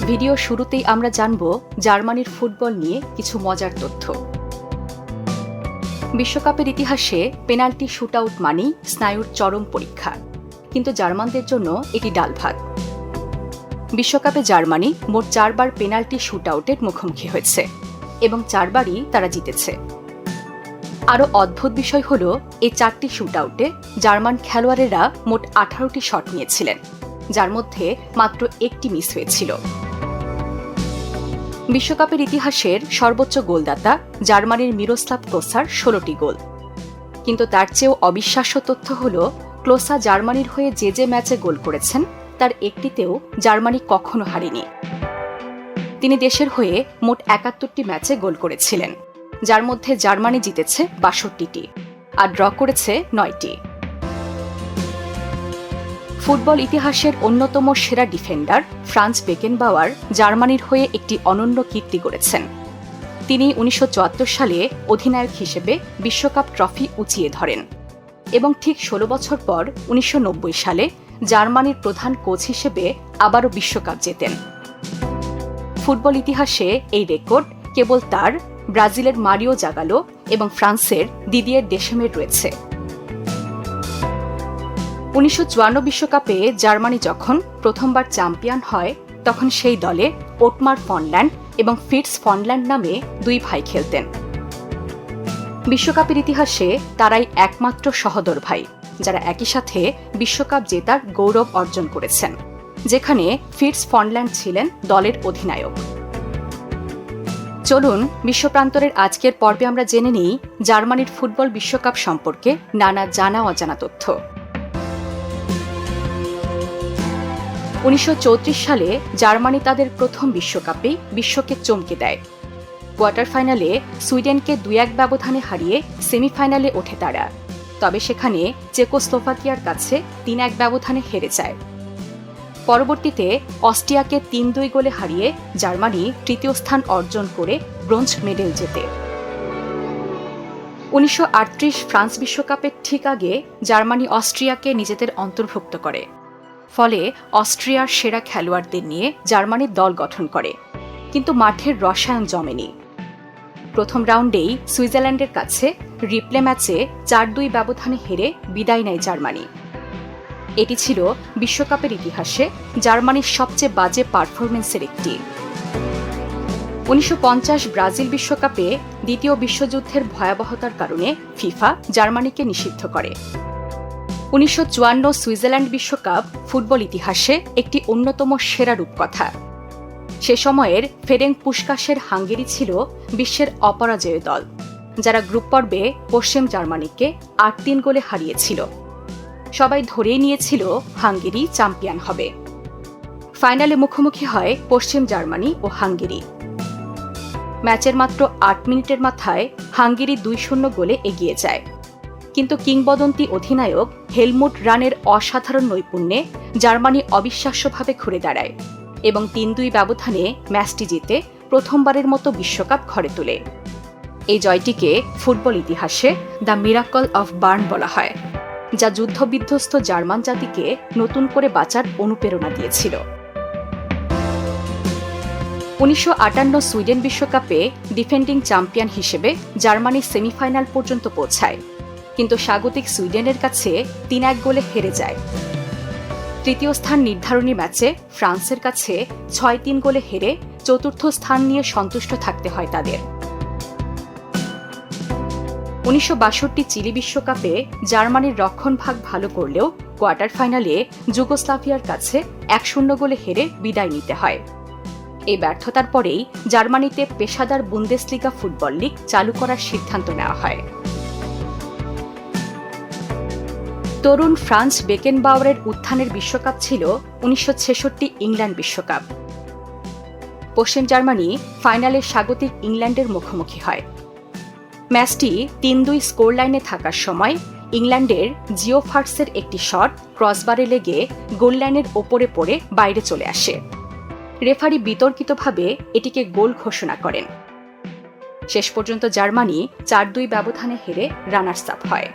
Video শুরুতেই আমরা জানব জার্মানির ফুটবল নিয়ে কিছু মজার তথ্য। বিশ্বকাপের ইতিহাসে পেনাল্টি শুটআউট মানেই স্নায়ুর চরম পরীক্ষা, কিন্তু জার্মানদের জন্য এটি ডাল ভাত। বিশ্বকাপে জার্মানি মোট 4 বার পেনাল্টি শুটআউটের মুখোমুখি হয়েছে এবং 4 বারই তারা জিতেছে। আরও অদ্ভুত বিষয় হল, এই 4টি শুটআউটে জার্মান খেলোয়াড়েরা মোট 18টি শট নিয়েছিলেন, যার মধ্যে মাত্র একটি মিস হয়েছিল। বিশ্বকাপের ইতিহাসের সর্বোচ্চ গোলদাতা জার্মানির মিরোস্লাভ ক্লোসার 16টি গোল। কিন্তু তার চেয়েও অবিশ্বাস্য তথ্য হল, ক্লোসা জার্মানির হয়ে যে ম্যাচে গোল করেছেন তার একটিতেও জার্মানি কখনো হারেনি। তিনি দেশের হয়ে মোট 71টি ম্যাচে গোল করেছিলেন, যার মধ্যে জার্মানি জিতেছে 62টি আর ড্র করেছে 9টি। ফুটবল ইতিহাসের অন্যতম সেরা ডিফেন্ডার ফ্রাঞ্জ বেকেনবাওয়ার জার্মানির হয়ে একটি অনন্য কীর্তি গড়েছেন। তিনি 1974 সালে অধিনায়ক হিসেবে বিশ্বকাপ ট্রফি উঁচিয়ে ধরেন এবং ঠিক 16 বছর পর 1990 সালে জার্মানির প্রধান কোচ হিসেবে আবারও বিশ্বকাপ জেতেন। ফুটবল ইতিহাসে এই রেকর্ড কেবল তার, ব্রাজিলের মারিও জাগালো এবং ফ্রান্সের দিদিয়ের দেশেমের রয়েছে। 1954 বিশ্বকাপে জার্মানি যখন প্রথমবার চ্যাম্পিয়ন হয়, তখন সেই দলে ওটমার ফনল্যান্ড এবং ফিটস ফনল্যান্ড নামে 2 ভাই খেলতেন। বিশ্বকাপের ইতিহাসে তারাই একমাত্র সহোদর ভাই যারা একই সাথে বিশ্বকাপ জেতার গৌরব অর্জন করেছেন, যেখানে ফিটস ফনল্যান্ড ছিলেন দলের অধিনায়ক। চলুন বিশ্বপ্রান্তরের আজকের পর্বে আমরা জেনে নিই জার্মানির ফুটবল বিশ্বকাপ সম্পর্কে নানা জানা অজানা তথ্য। 1934 সালে জার্মানি তাদের প্রথম বিশ্বকাপেই বিশ্বকে চমকে দেয়। কোয়ার্টার ফাইনালে সুইডেনকে 2-1 ব্যবধানে হারিয়ে সেমিফাইনালে ওঠে তারা, তবে সেখানে চেকোস্লোভাকিয়ার কাছে 3-1 ব্যবধানে হেরে যায়। পরবর্তীতে অস্ট্রিয়াকে 3-2 গোলে হারিয়ে জার্মানি তৃতীয় স্থান অর্জন করে ব্রোঞ্জ মেডেল জেতে। 1938 ফ্রান্স বিশ্বকাপের ঠিক আগে জার্মানি অস্ট্রিয়াকে নিজেদের অন্তর্ভুক্ত করে, ফলে অস্ট্রিয়ার সেরা খেলোয়াড়দের নিয়ে জার্মানির দল গঠন করে, কিন্তু মাঠের রসায়ন জমেনি। প্রথম রাউন্ডেই সুইজারল্যান্ডের কাছে রিপ্লে ম্যাচে 4-2 ব্যবধানে হেরে বিদায় নেয় জার্মানি। এটি ছিল বিশ্বকাপের ইতিহাসে জার্মানির সবচেয়ে বাজে পারফরমেন্সের একটি। 1950 ব্রাজিল বিশ্বকাপে দ্বিতীয় বিশ্বযুদ্ধের ভয়াবহতার কারণে ফিফা জার্মানিকে নিষিদ্ধ করে। 1954 সুইজারল্যান্ড বিশ্বকাপ ফুটবল ইতিহাসে একটি অন্যতম সেরা রূপকথা। সে সময়ের ফেরেঙ্ক পুশকাসের হাঙ্গেরি ছিল বিশ্বের অপরাজেয় দল, যারা গ্রুপ পর্বে পশ্চিম জার্মানিকে 8-3 গোলে হারিয়েছিল। সবাই ধরেই নিয়েছিল হাঙ্গেরি চ্যাম্পিয়ন হবে। ফাইনালে মুখোমুখি হয় পশ্চিম জার্মানি ও হাঙ্গেরি। ম্যাচের মাত্র 8 মিনিটের মাথায় হাঙ্গেরি 2-0 গোলে এগিয়ে যায়, কিন্তু কিংবদন্তি অধিনায়ক হেলমুট রানের অসাধারণ নৈপুণ্যে জার্মানি অবিশ্বাস্যভাবে ঘুরে দাঁড়ায় এবং 3-2 ব্যবধানে ম্যাচটি জিতে প্রথমবারের মতো বিশ্বকাপ ঘরে তোলে। এই জয়টিকে ফুটবল ইতিহাসে দ্য মিরাকল অফ বার্ন বলা হয়, যা যুদ্ধবিধ্বস্ত জার্মান জাতিকে নতুন করে বাঁচার অনুপ্রেরণা দিয়েছিল। 1958 সুইডেন বিশ্বকাপে ডিফেন্ডিং চ্যাম্পিয়ন হিসেবে জার্মানি সেমিফাইনাল পর্যন্ত পৌঁছায়, কিন্তু স্বাগতিক সুইডেনের কাছে 3-1 গোলে হেরে যায়। তৃতীয় স্থান নির্ধারণী ম্যাচে ফ্রান্সের কাছে 6-3 গোলে হেরে চতুর্থ স্থান নিয়ে সন্তুষ্ট থাকতে হয় তাদের। 1962 চিলি বিশ্বকাপে জার্মানির রক্ষণভাগ ভালো করলেও কোয়ার্টার ফাইনালে যুগোস্লাভিয়ার কাছে 1-0 গোলে হেরে বিদায় নিতে হয়। এই ব্যর্থতার পরেই জার্মানিতে পেশাদার বুন্দেসলিগা ফুটবল লীগ চালু করার সিদ্ধান্ত নেওয়া হয়। তরুণ ফ্রাঞ্জ বেকেনবাওয়ারের উত্থানের বিশ্বকাপ ছিল 1966 ইংল্যান্ড বিশ্বকাপ। পশ্চিম জার্মানি ফাইনালে স্বাগতিক ইংল্যান্ডের মুখোমুখি হয়। ম্যাচটি 3-2 স্কোর লাইনে থাকার সময় ইংল্যান্ডের জিও ফার্টসের একটি শট ক্রসবারে লেগে গোল লাইনের ওপরে পড়ে বাইরে চলে আসে। রেফারি বিতর্কিতভাবে এটিকে গোল ঘোষণা করেন। শেষ পর্যন্ত জার্মানি 4-2 ব্যবধানে হেরে রানার্স আপ হয়।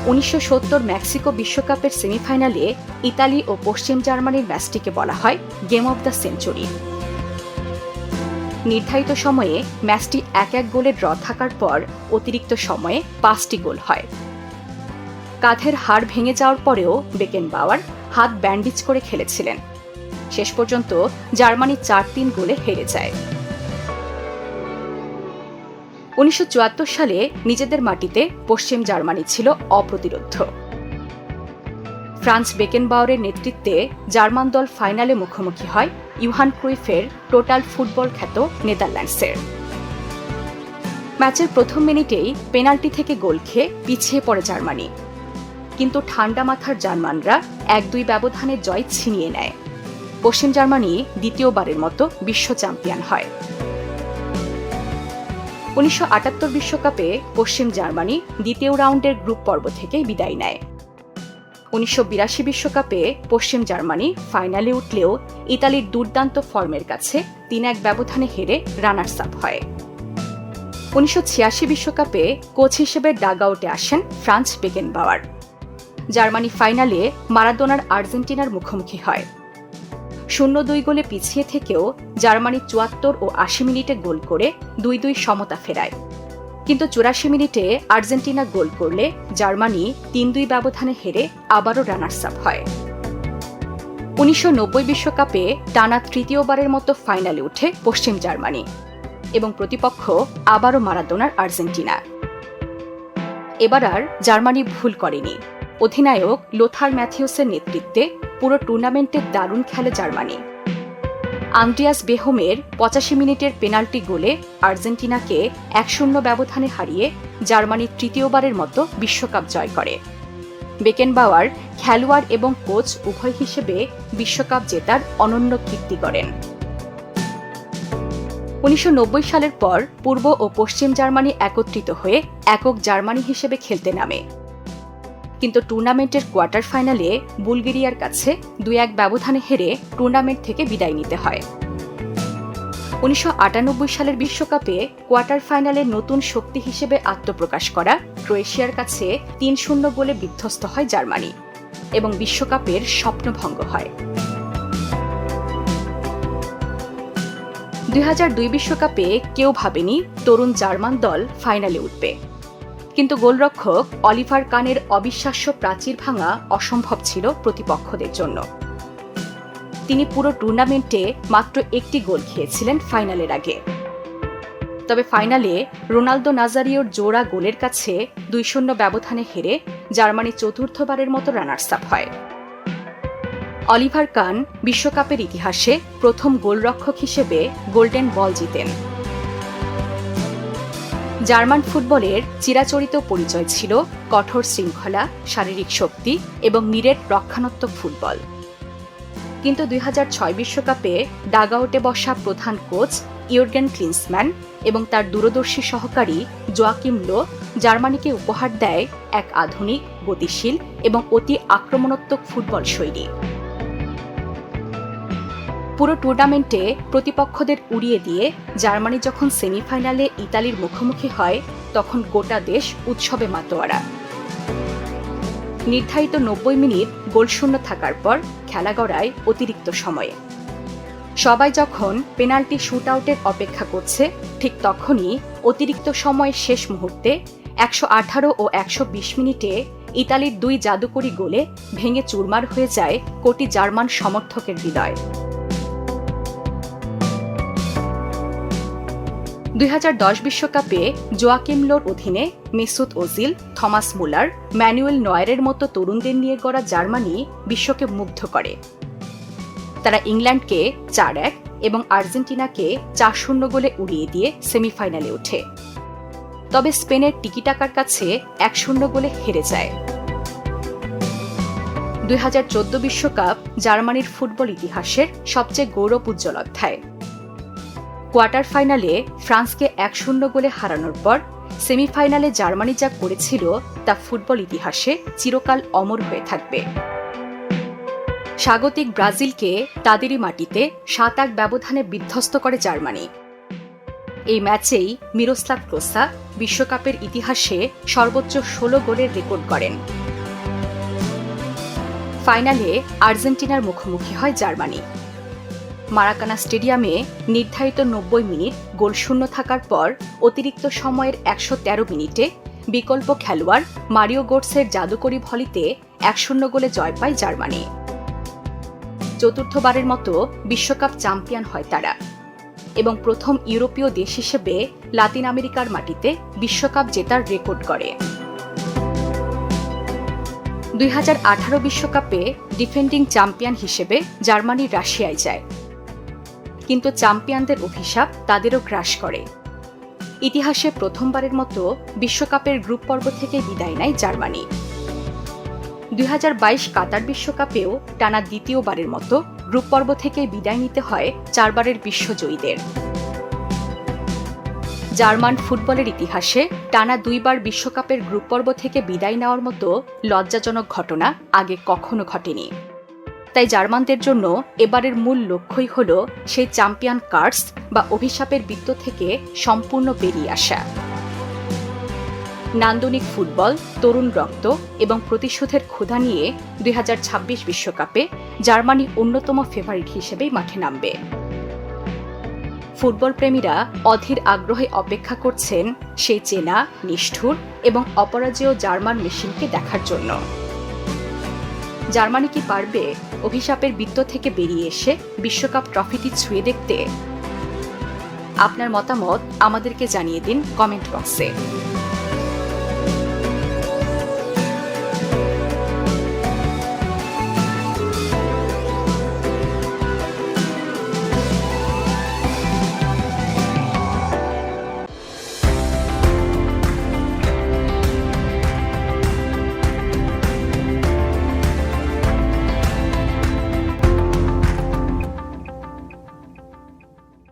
1970 মেক্সিকো বিশ্বকাপের সেমিফাইনালে ইতালি ও পশ্চিম জার্মানির ম্যাচটিকে বলা হয় গেম অব দ্য সেঞ্চুরি। নির্ধারিত সময়ে ম্যাচটি 1-1 গোলে ড্র থাকার পর অতিরিক্ত সময়ে 5টি গোল হয়। কাঁধের হাড় ভেঙে যাওয়ার পরেও বেকেনবাওয়ার হাত ব্যান্ডেজ করে খেলেছিলেন। শেষ পর্যন্ত জার্মানি 4-3 গোলে হেরে যায়। 1974 সালে নিজেদের মাটিতে পশ্চিম জার্মানি ছিল অপ্রতিরোধ্য। ফ্রান্স বেকেনবাওয়ারের নেতৃত্বে জার্মান দল ফাইনালে মুখোমুখি হয় ইউহান ক্রুইফের টোটাল ফুটবল খ্যাত নেদারল্যান্ডসের। ম্যাচের প্রথম মিনিটেই পেনাল্টি থেকে গোল খেয়ে পিছিয়ে পড়ে জার্মানি, কিন্তু ঠান্ডা মাথার জার্মানরা 1-2 ব্যবধানে জয় ছিনিয়ে নেয়। পশ্চিম জার্মানি দ্বিতীয়বারের মতো বিশ্ব চ্যাম্পিয়ন হয়। 1978 বিশ্বকাপে পশ্চিম জার্মানি দ্বিতীয় রাউন্ডের গ্রুপ পর্ব থেকে বিদায় নেয়। 1982 বিশ্বকাপে পশ্চিম জার্মানি ফাইনালে উঠলেও ইতালির দুর্দান্ত ফর্মের কাছে 3-1 ব্যবধানে হেরে রানার্স আপ হয়। 1986 বিশ্বকাপে কোচ হিসেবে ডাগআউটে আসেন ফ্রান্স বেকেনবাওয়ার। জার্মানি ফাইনালে মারাদোনার আর্জেন্টিনার মুখোমুখি হয়। 0-2 গোলে পিছিয়ে থেকেও জার্মানি 74 ও 80 মিনিটে গোল করে 2-2 সমতা ফেরায়, কিন্তু 84 মিনিটে আর্জেন্টিনা গোল করলে জার্মানি 3-2 ব্যবধানে হেরে আবারও রানার্স আপ হয়। 1990 বিশ্বকাপে টানা তৃতীয়বারের মতো ফাইনালে উঠে পশ্চিম জার্মানি এবং প্রতিপক্ষ আবারও মারাদোনার আর্জেন্টিনা। এবার আর জার্মানি ভুল করেনি। অধিনায়ক লোথার ম্যাথিউসের নেতৃত্বে পুরো টুর্নামেন্টে দারুণ খেলে জার্মানি। আন্দ্রিয়াস বেহমের 85 মিনিটের পেনাল্টি গোলে আর্জেন্টিনাকে 1-0 ব্যবধানে হারিয়ে জার্মানি তৃতীয়বারের মতো বিশ্বকাপ জয় করে। বেকেনবাওয়ার খেলোয়াড় এবং কোচ উভয় হিসেবে বিশ্বকাপ জেতার অনন্য কীর্তি গড়েন। 1990 সালের পর পূর্ব ও পশ্চিম জার্মানি একত্রিত হয়ে একক জার্মানি হিসেবে খেলতে নামে, কিন্তু টুর্নামেন্টের কোয়ার্টার ফাইনালে বুলগেরিয়ার কাছে 2-1 ব্যবধানে হেরে টুর্নামেন্ট থেকে বিদায় নিতে হয়। 1998 সালের বিশ্বকাপে কোয়ার্টার ফাইনালে নতুন শক্তি হিসেবে আত্মপ্রকাশ করা ক্রোয়েশিয়ার কাছে 3-0 গোলে বিধ্বস্ত হয় জার্মানি এবং বিশ্বকাপের স্বপ্নভঙ্গ হয়। 2002 বিশ্বকাপে কেউ ভাবেনি তরুণ জার্মান দল ফাইনালে উঠবে, কিন্তু গোলরক্ষক অলিভার কানের অবিশ্বাস্য প্রাচীর ভাঙা অসম্ভব ছিল প্রতিপক্ষদের জন্য। তিনি পুরো টুর্নামেন্টে মাত্র 1টি গোল খেয়েছিলেন ফাইনালের আগে। তবে ফাইনালে রোনালদো নাজারিওর জোড়া গোলের কাছে 2-0 ব্যবধানে হেরে জার্মানি চতুর্থবারের মতো রানার্স আপ হয়। অলিভার কান বিশ্বকাপের ইতিহাসে প্রথম গোলরক্ষক হিসেবে গোল্ডেন বল জিতেন। জার্মান ফুটবলের চিরাচরিত পরিচয় ছিল কঠোর শৃঙ্খলা, শারীরিক শক্তি এবং নিরেট রক্ষণাত্মক ফুটবল। কিন্তু 2006 বিশ্বকাপে ডাগআউটে বসা প্রধান কোচ ইয়র্গেন ক্লিন্সম্যান এবং তার দূরদর্শী সহকারী জোয়াকিম লো জার্মানিকে উপহার দেয় এক আধুনিক, গতিশীল এবং অতি আক্রমণাত্মক ফুটবল শৈলী। পুরো টুর্নামেন্টে প্রতিপক্ষদের উড়িয়ে দিয়ে জার্মানি যখন সেমিফাইনালে ইতালির মুখোমুখি হয় তখন গোটা দেশ উৎসবে মাতোয়ারা। নির্ধারিত 90 মিনিট গোলশূন্য থাকার পর খেলা গড়ায় অতিরিক্ত সময়ে। সবাই যখন পেনাল্টি শুটআউটের অপেক্ষা করছে, ঠিক তখনই অতিরিক্ত সময়ের শেষ মুহূর্তে 118 ও 120 মিনিটে ইতালির 2 জাদুকরী গোলে ভেঙে চুরমার হয়ে যায় কোটি জার্মান সমর্থকের হৃদয়। 2010 বিশ্বকাপে জোয়াকিম লোর অধীনে Mesut Ozil, Thomas Muller, Manuel নয়েরের মতো তরুণদের নিয়ে গড়া জার্মানি বিশ্বকে মুগ্ধ করে। তারা ইংল্যান্ডকে 4-1 এবং আর্জেন্টিনাকে 4-0 গোলে উড়িয়ে দিয়ে সেমিফাইনালে ওঠে। তবে স্পেনের টিকিটাকার কাছে 1-0 গোলে হেরে যায়। 2014 বিশ্বকাপ জার্মানির ফুটবল ইতিহাসের সবচেয়ে গৌরবোজ্জ্বল অধ্যায়। কোয়ার্টার ফাইনালে ফ্রান্সকে 1-0 গোলে হারানোর পর সেমিফাইনালে জার্মানি যা করেছিল তা ফুটবল ইতিহাসে চিরকাল অমর হয়ে থাকবে। স্বাগতিক ব্রাজিলকে তাদেরই মাটিতে 7-1 ব্যবধানে বিধ্বস্ত করে জার্মানি। এই ম্যাচেই মিরোস্লাভ ক্লোসা বিশ্বকাপের ইতিহাসে সর্বোচ্চ 16 গোলের রেকর্ড গড়েন। ফাইনালে আর্জেন্টিনার মুখোমুখি হয় জার্মানি। মারাকানা স্টেডিয়ামে নির্ধারিত ৯০ মিনিট গোলশূন্য থাকার পর অতিরিক্ত সময়ের ১১৩ মিনিটে বিকল্প খেলোয়াড় মারিও গোটসের জাদুকরী ভলিতে ১-০ গোলে জয় পায় জার্মানি। চতুর্থবারের মতো বিশ্বকাপ চ্যাম্পিয়ন হয় তারা এবং প্রথম ইউরোপীয় দেশ হিসেবে লাতিন আমেরিকার মাটিতে বিশ্বকাপ জেতার রেকর্ড গড়ে। ২০১৮ বিশ্বকাপে ডিফেন্ডিং চ্যাম্পিয়ন হিসেবে জার্মানি রাশিয়ায় যায়, কিন্তু চ্যাম্পিয়নদের অভিশাপ তাদেরও গ্রাস করে। ইতিহাসে প্রথমবারের মতো বিশ্বকাপের গ্রুপ পর্ব থেকে বিদায় নেয় জার্মানি। ২০২২ কাতার বিশ্বকাপেও টানা দ্বিতীয়বারের মতো গ্রুপ পর্ব থেকে বিদায় নিতে হয় ৪ বারের বিশ্বজয়ীদের। জার্মান ফুটবলের ইতিহাসে টানা ২ বার বিশ্বকাপের গ্রুপ পর্ব থেকে বিদায় নেওয়ার মতো লজ্জাজনক ঘটনা আগে কখনো ঘটেনি। তাই জার্মানদের জন্য এবারের মূল লক্ষ্যই হল সেই চ্যাম্পিয়ন কার্স বা অভিশাপের বৃত্ত থেকে সম্পূর্ণ বেরিয়ে আসা। নান্দনিক ফুটবল, তরুণ রক্ত এবং প্রতিশোধের ক্ষুধা নিয়ে ২০২৬ বিশ্বকাপে জার্মানি অন্যতম ফেভারিট হিসেবেই মাঠে নামবে। ফুটবল প্রেমীরা অধীর আগ্রহে অপেক্ষা করছেন সেই চেনা, নিষ্ঠুর এবং অপরাজেয় জার্মান মেশিনকে দেখার জন্য। জার্মানি কি পারবে অভিশাপের বৃত্ত থেকে বেরিয়ে এসে বিশ্বকাপ ট্রফিটি ছুঁয়ে দেখতে? আপনার মতামত আমাদেরকে জানিয়ে দিন কমেন্ট বক্সে।